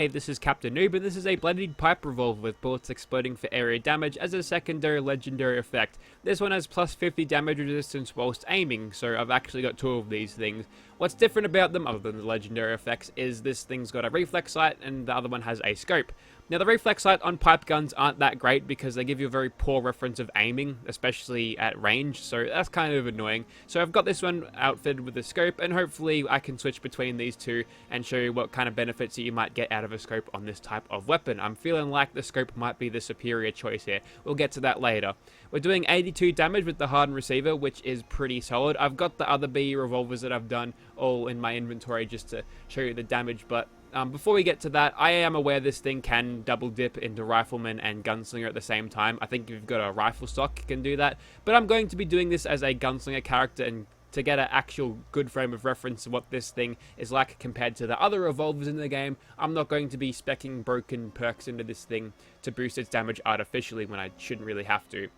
Hey, this is Captainoob, and this is a Bloodied pipe revolver with bullets exploding for area damage as a secondary legendary effect. This one has plus 50 damage resistance whilst aiming, so I've actually got two of these things. What's different about them, other than the legendary effects, is this thing's got a reflex sight and the other one has a scope. Now, the reflex sight on pipe guns aren't that great because they give you a very poor reference of aiming, especially at range, so that's kind of annoying. So I've got this one outfitted with a scope, and hopefully I can switch between these two and show you what kind of benefits that you might get out of a scope on this type of weapon. I'm feeling like the scope might be the superior choice here. We'll get to that later. We're doing 82 damage with the hardened receiver, which is pretty solid. I've got the other BE revolvers that I've done all in my inventory just to show you the damage, but before we get to that, I am aware this thing can double dip into rifleman and gunslinger at the same time. I think if you've got a rifle stock, you can do that. But I'm going to be doing this as a gunslinger character, and to get an actual good frame of reference to what this thing is like compared to the other revolvers in the game, I'm not going to be speccing broken perks into this thing to boost its damage artificially when I shouldn't really have to.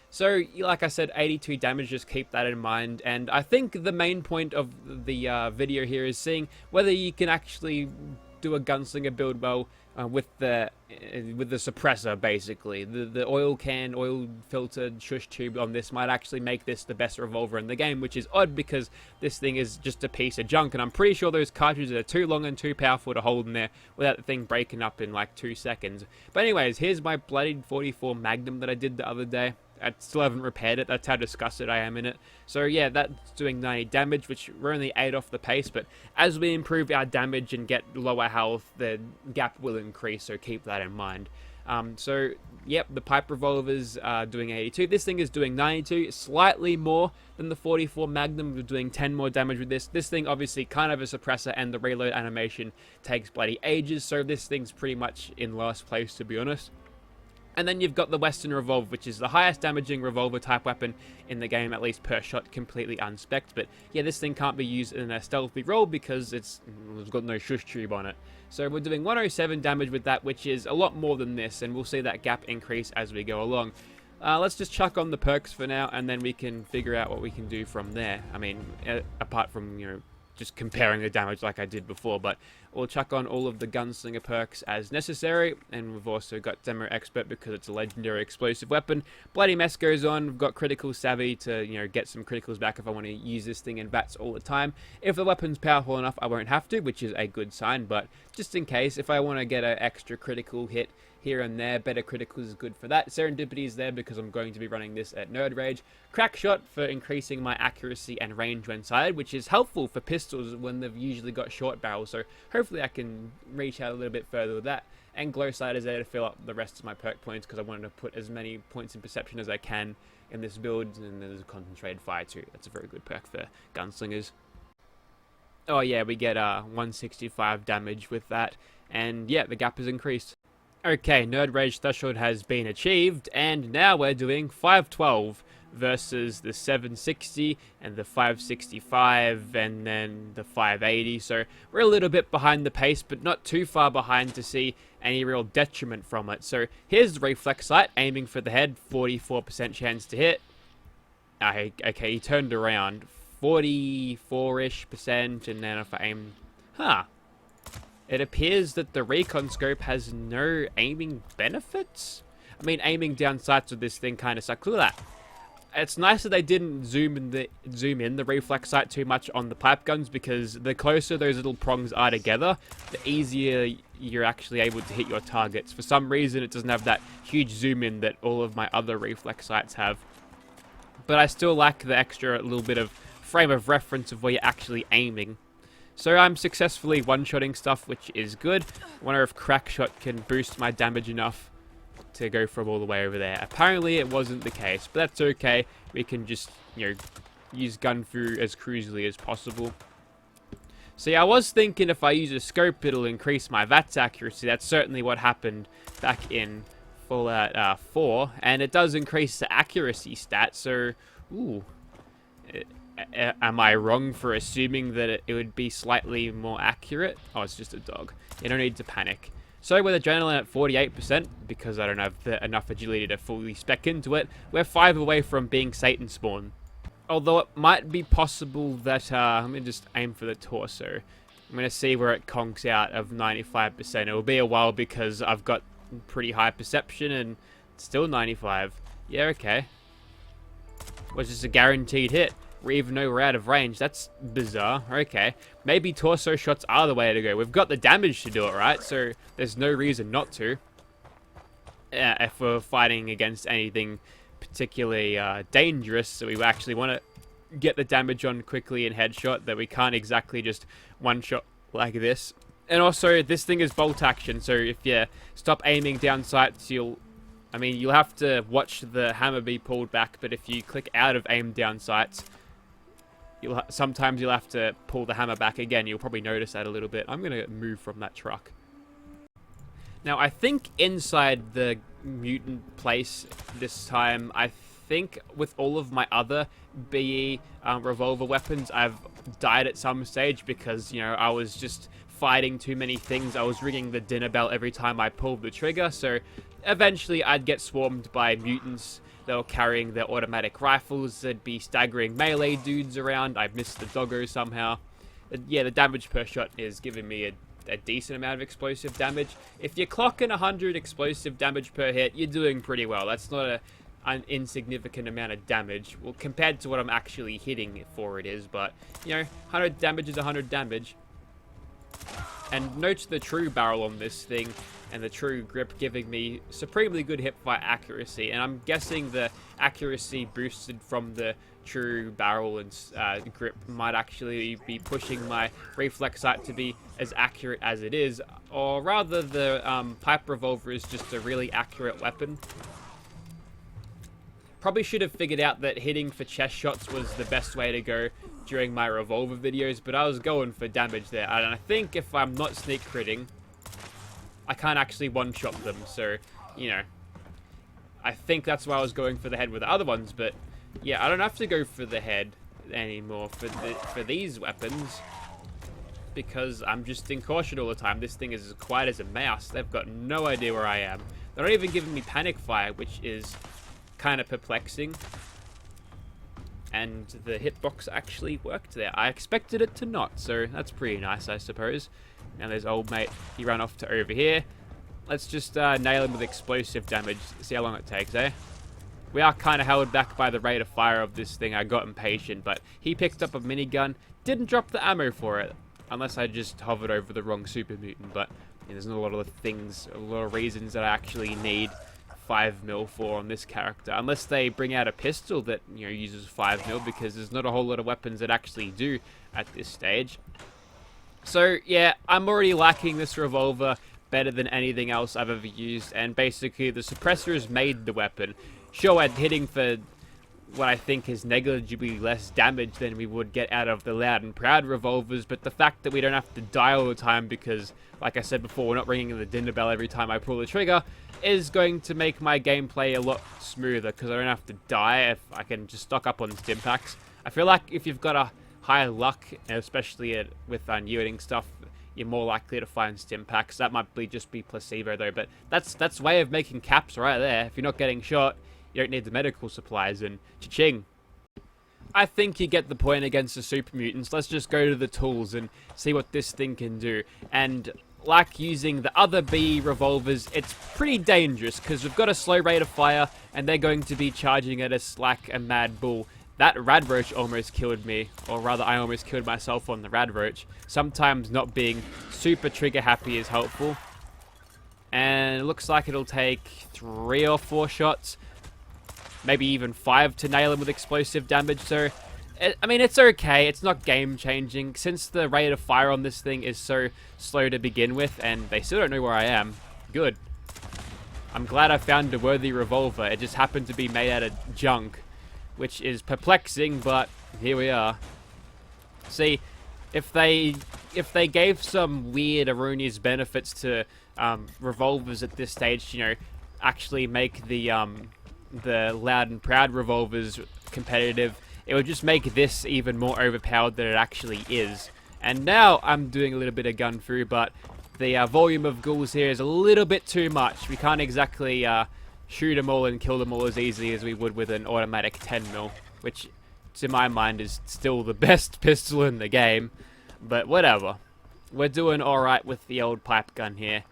So, like I said, 82 damage, just keep that in mind, and I think the main point of the video here is seeing whether you can actually do a gunslinger build well with the suppressor, basically. The oil filtered shush tube on this might actually make this the best revolver in the game, which is odd because this thing is just a piece of junk, and I'm pretty sure those cartridges are too long and too powerful to hold in there without the thing breaking up in like 2 seconds. But anyways, here's my Bloodied 44 Magnum that I did the other day. I still haven't repaired it, that's how disgusted I am in it. So yeah, that's doing 90 damage, which we're only 8 off the pace, but as we improve our damage and get lower health, the gap will increase, so keep that in mind. So, yep, the pipe revolvers are doing 82. This thing is doing 92, slightly more than the 44 Magnum. We're doing 10 more damage with this. This thing, obviously, kind of a suppressor, and the reload animation takes bloody ages, so this thing's pretty much in last place, to be honest. And then you've got the Western Revolver, which is the highest damaging revolver type weapon in the game, at least per shot, completely unspec'd. But yeah, this thing can't be used in a stealthy role because it's got no shush tube on it. So we're doing 107 damage with that, which is a lot more than this, and we'll see that gap increase as we go along. Let's just chuck on the perks for now, and then we can figure out what we can do from there. I mean, apart from, you know, just comparing the damage like I did before, but we'll chuck on all of the gunslinger perks as necessary, and we've also got Demo Expert because it's a legendary explosive weapon. Bloody Mess goes on. We've got Critical Savvy to, you know, get some criticals back if I want to use this thing in VATS all the time. If the weapon's powerful enough, I won't have to, which is a good sign, but just in case, if I want to get an extra critical hit here and there, better criticals is good for that. Serendipity is there because I'm going to be running this at Nerd Rage. Crack Shot for increasing my accuracy and range when sighted, which is helpful for pistols when they've usually got short barrels, so hopefully I can reach out a little bit further with that. And Glow Sight is there to fill up the rest of my perk points because I wanted to put as many points in perception as I can in this build, and there's a concentrated fire too. That's a very good perk for gunslingers. Oh yeah, we get 165 damage with that, and yeah, the gap has increased. Okay, Nerd Rage threshold has been achieved, and now we're doing 512 versus the 760 and the 565 and then the 580, so we're a little bit behind the pace, but not too far behind to see any real detriment from it. So here's the reflex sight, aiming for the head, 44% chance to hit. Okay, he turned around, 44-ish%, and then if I aim, it appears that the recon scope has no aiming benefits. I mean, aiming down sights with this thing kind of sucks. Look at that. It's nice that they didn't zoom in the reflex sight too much on the pipe guns, because the closer those little prongs are together, the easier you're actually able to hit your targets. For some reason, it doesn't have that huge zoom in that all of my other reflex sights have. But I still like the extra little bit of frame of reference of where you're actually aiming. So I'm successfully one-shotting stuff, which is good. I wonder if Crack Shot can boost my damage enough to go from all the way over there. Apparently it wasn't the case, but that's okay. We can just, you know, use gun fu as cruisily as possible. See, I was thinking if I use a scope, it'll increase my VATS accuracy. That's certainly what happened back in Fallout 4, and it does increase the accuracy stat, so, ooh. Am I wrong for assuming that it would be slightly more accurate? Oh, it's just a dog. You don't need to panic. So with Adrenaline at 48%, because I don't have enough agility to fully spec into it, we're 5 away from being Satan Spawn. Although it might be possible that, let me just aim for the torso. I'm going to see where it conks out of 95%. It will be a while because I've got pretty high perception and still 95. Yeah, okay. Was this a guaranteed hit? Even though we're out of range. That's bizarre. Okay. Maybe torso shots are the way to go. We've got the damage to do it, right? So there's no reason not to. If we're fighting against anything particularly dangerous, so we actually want to get the damage on quickly and headshot, that we can't exactly just one-shot like this. And also, this thing is bolt action, so if you stop aiming down sights, you'll have to watch the hammer be pulled back, but if you click out of aim down sights, sometimes you'll have to pull the hammer back again. You'll probably notice that a little bit. I'm going to move from that truck. Now, I think inside the mutant place this time, I think with all of my other BE revolver weapons, I've died at some stage because, you know, I was just fighting too many things. I was ringing the dinner bell every time I pulled the trigger, so eventually I'd get swarmed by mutants. They were carrying their automatic rifles. There'd be staggering melee dudes around. I missed the doggo somehow. Yeah, the damage per shot is giving me a decent amount of explosive damage. If you're clocking 100 explosive damage per hit, you're doing pretty well. That's not an insignificant amount of damage. Well, compared to what I'm actually hitting for, it is, but, you know, 100 damage is 100 damage. And note the true barrel on this thing and the true grip giving me supremely good hipfire accuracy. And I'm guessing the accuracy boosted from the true barrel and grip might actually be pushing my reflex sight to be as accurate as it is. Or rather, the pipe revolver is just a really accurate weapon. Probably should have figured out that hitting for chest shots was the best way to go during my revolver videos, but I was going for damage there. And I think if I'm not sneak critting, I can't actually one-shot them. So, you know, I think that's why I was going for the head with the other ones. But yeah, I don't have to go for the head anymore for these weapons because I'm just in caution all the time. This thing is as quiet as a mouse. They've got no idea where I am. They're not even giving me panic fire, which is kind of perplexing. And the hitbox actually worked there. I expected it to not, so that's pretty nice, I suppose. Now there's old mate. He ran off to over here. Let's just nail him with explosive damage. See how long it takes, eh? We are kind of held back by the rate of fire of this thing. I got impatient, but he picked up a minigun. Didn't drop the ammo for it. Unless I just hovered over the wrong super mutant. But yeah, there's not a lot of things, a lot of reasons that I actually need 5mm for on this character, unless they bring out a pistol that, you know, uses 5mm, because there's not a whole lot of weapons that actually do at this stage. So yeah, I'm already liking this revolver better than anything else I've ever used, and basically the suppressor has made the weapon. Sure, I'm hitting for what I think is negligibly less damage than we would get out of the Loud and Proud revolvers, but the fact that we don't have to die all the time because, like I said before, we're not ringing the dinner bell every time I pull the trigger, is going to make my gameplay a lot smoother because I don't have to die if I can just stock up on stim packs. I feel like if you've got a high luck, especially with unyielding stuff, you're more likely to find stim packs. That might just be placebo though, but that's way of making caps right there. If you're not getting shot, you don't need the medical supplies, and cha-ching. I think you get the point against the super mutants. Let's just go to the tools and see what this thing can do. And like using the other BE revolvers, it's pretty dangerous because we've got a slow rate of fire and they're going to be charging at us like a mad bull. That rad roach almost killed me, or rather I almost killed myself on the rad roach. Sometimes not being super trigger happy is helpful. And it looks like it'll take 3 or 4 shots, maybe even 5 to nail him with explosive damage. So I mean, it's okay. It's not game-changing. Since the rate of fire on this thing is so slow to begin with, and they still don't know where I am. Good. I'm glad I found a worthy revolver. It just happened to be made out of junk, which is perplexing, but here we are. See, if they gave some weird erroneous benefits to revolvers at this stage, you know, actually make the Loud and Proud revolvers competitive, it would just make this even more overpowered than it actually is. And now I'm doing a little bit of gun through, but the volume of ghouls here is a little bit too much. We can't exactly shoot them all and kill them all as easily as we would with an automatic 10mm, which to my mind is still the best pistol in the game, but whatever. we're doing alright with the old pipe gun here.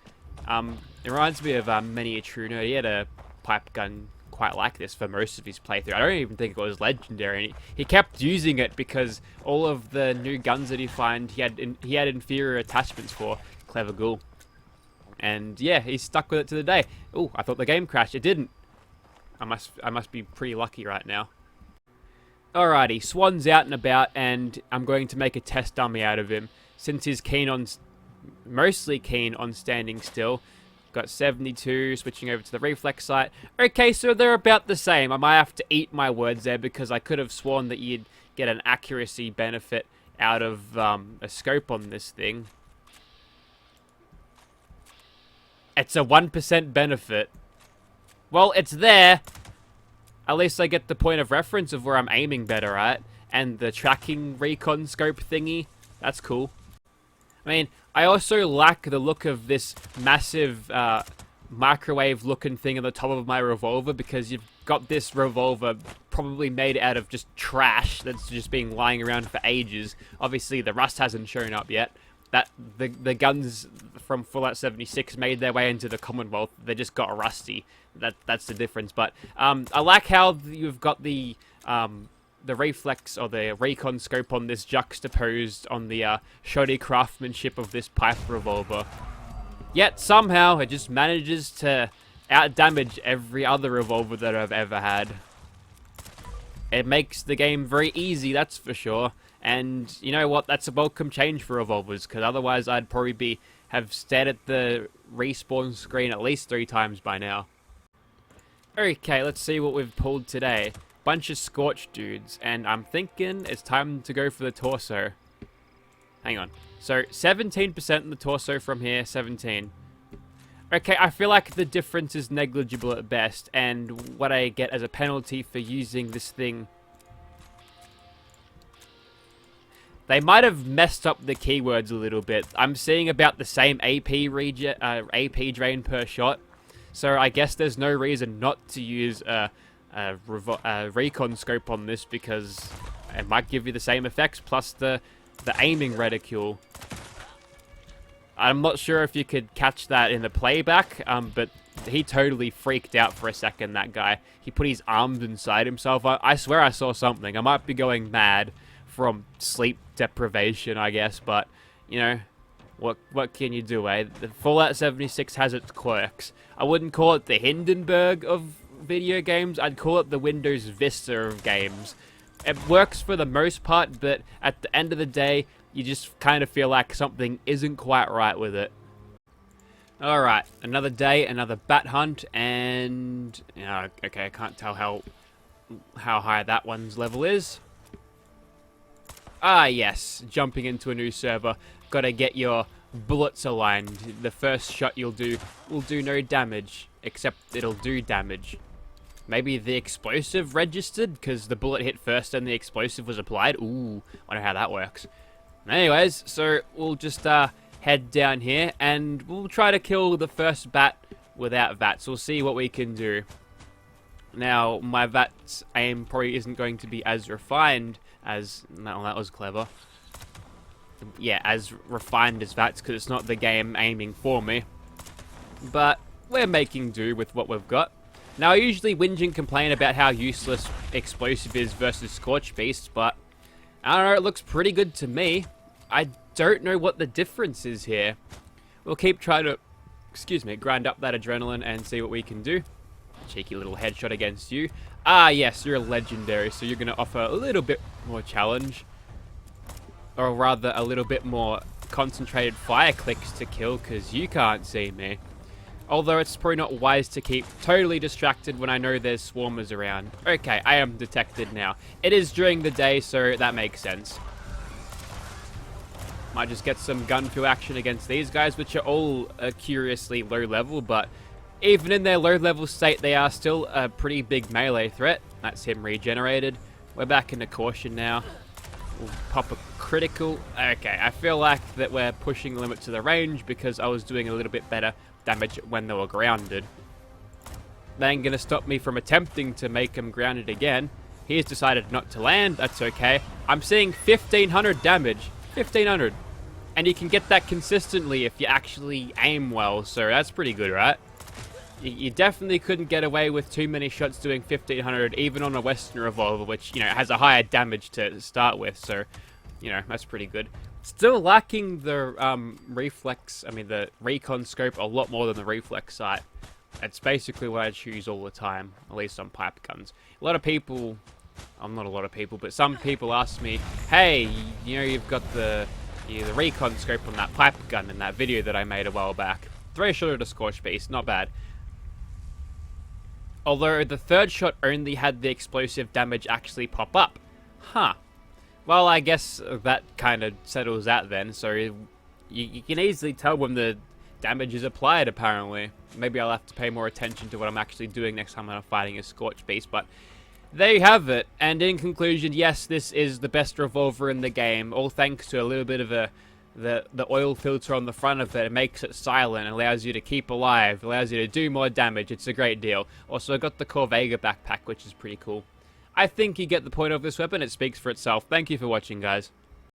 It reminds me of Many a True Nerd. He had a pipe gun quite like this for most of his playthrough. I don't even think it was legendary. And he kept using it because all of the new guns that he had inferior attachments for. Clever ghoul. And yeah, he's stuck with it to the day. Oh, I thought the game crashed. It didn't. I must be pretty lucky right now. Alrighty, Swan's out and about, and I'm going to make a test dummy out of him. Since he's mostly keen on standing still. Got 72, switching over to the reflex sight. Okay, so they're about the same. I might have to eat my words there because I could have sworn that you'd get an accuracy benefit out of a scope on this thing. It's a 1% benefit. Well, it's there. At least I get the point of reference of where I'm aiming better at. And the tracking recon scope thingy. That's cool. I mean, I also like the look of this massive microwave-looking thing on the top of my revolver because you've got this revolver probably made out of just trash that's just been lying around for ages. Obviously, the rust hasn't shown up yet. The guns from Fallout 76 made their way into the Commonwealth. They just got rusty. That's the difference. But I like how you've got the reflex or the recon scope on this juxtaposed on the shoddy craftsmanship of this pipe revolver. Yet somehow it just manages to out-damage every other revolver that I've ever had. It makes the game very easy, that's for sure. And you know what? That's a welcome change for revolvers, because otherwise I'd probably have stared at the respawn screen at least 3 times by now. Okay, let's see what we've pulled today. Bunch of scorched dudes, and I'm thinking it's time to go for the torso. Hang on. So 17% in the torso from here, 17. Okay, I feel like the difference is negligible at best, and what I get as a penalty for using this thing. They might have messed up the keywords a little bit. I'm seeing about the same AP drain per shot, so I guess there's no reason not to use a recon scope on this because it might give you the same effects plus the aiming reticule. I'm not sure if you could catch that in the playback, but he totally freaked out for a second, that guy. He put his arms inside himself. I swear I saw something. I might be going mad from sleep deprivation, I guess, but, you know, what can you do, eh? The Fallout 76 has its quirks. I wouldn't call it the Hindenburg of video games, I'd call it the Windows Vista of games. It works for the most part, but at the end of the day, you just kind of feel like something isn't quite right with it. Alright, another day, another bat hunt, and... okay, I can't tell how high that one's level is. Ah, yes, jumping into a new server. Gotta get your bullets aligned. The first shot you'll do will do no damage, except it'll do damage. Maybe the explosive registered, because the bullet hit first and the explosive was applied. Ooh, I wonder how that works. Anyways, so we'll just head down here, and we'll try to kill the first bat without VATS. We'll see what we can do. Now, my VATS aim probably isn't going to be as refined as... No, that was clever. Yeah, as refined as VATS, because it's not the game aiming for me. But we're making do with what we've got. Now, I usually whinge and complain about how useless explosive is versus scorched beasts, but I don't know, it looks pretty good to me. I don't know what the difference is here. We'll keep trying to, grind up that adrenaline and see what we can do. Cheeky little headshot against you. Ah, yes, you're a legendary, so you're going to offer a little bit more challenge. Or rather, a little bit more concentrated fire clicks to kill, because you can't see me. Although it's probably not wise to keep totally distracted when I know there's swarmers around. Okay, I am detected now. It is during the day, so that makes sense. Might just get some gun feel action against these guys, which are all curiously low level, but even in their low level state, they are still a pretty big melee threat. That's him regenerated. We're back into caution now. We'll pop a critical. Okay, I feel like that we're pushing the limits of the range because I was doing a little bit better damage when they were grounded. That ain't gonna stop me from attempting to make him grounded again. He's decided not to land. That's okay. I'm seeing 1500 damage. 1500. And you can get that consistently if you actually aim well, so that's pretty good, right? You definitely couldn't get away with too many shots doing 1500, even on a Western revolver, which, you know, has a higher damage to start with, so, you know, that's pretty good. Still lacking the the recon scope a lot more than the reflex sight. It's basically what I choose all the time, at least on pipe guns. A lot of people, not a lot of people, but some people ask me, hey, you know, you've got the recon scope on that pipe gun in that video that I made a while back. Throw a shot at a scorched beast, not bad. Although the third shot only had the explosive damage actually pop up. Huh. Well, I guess that kind of settles that then, so you can easily tell when the damage is applied, apparently. Maybe I'll have to pay more attention to what I'm actually doing next time I'm fighting a scorched beast, but there you have it. And in conclusion, yes, this is the best revolver in the game, all thanks to a little bit of the oil filter on the front of it. It makes it silent, allows you to keep alive, allows you to do more damage. It's a great deal. Also, I got the Corvega backpack, which is pretty cool. I think you get the point of this weapon. It speaks for itself. Thank you for watching, guys.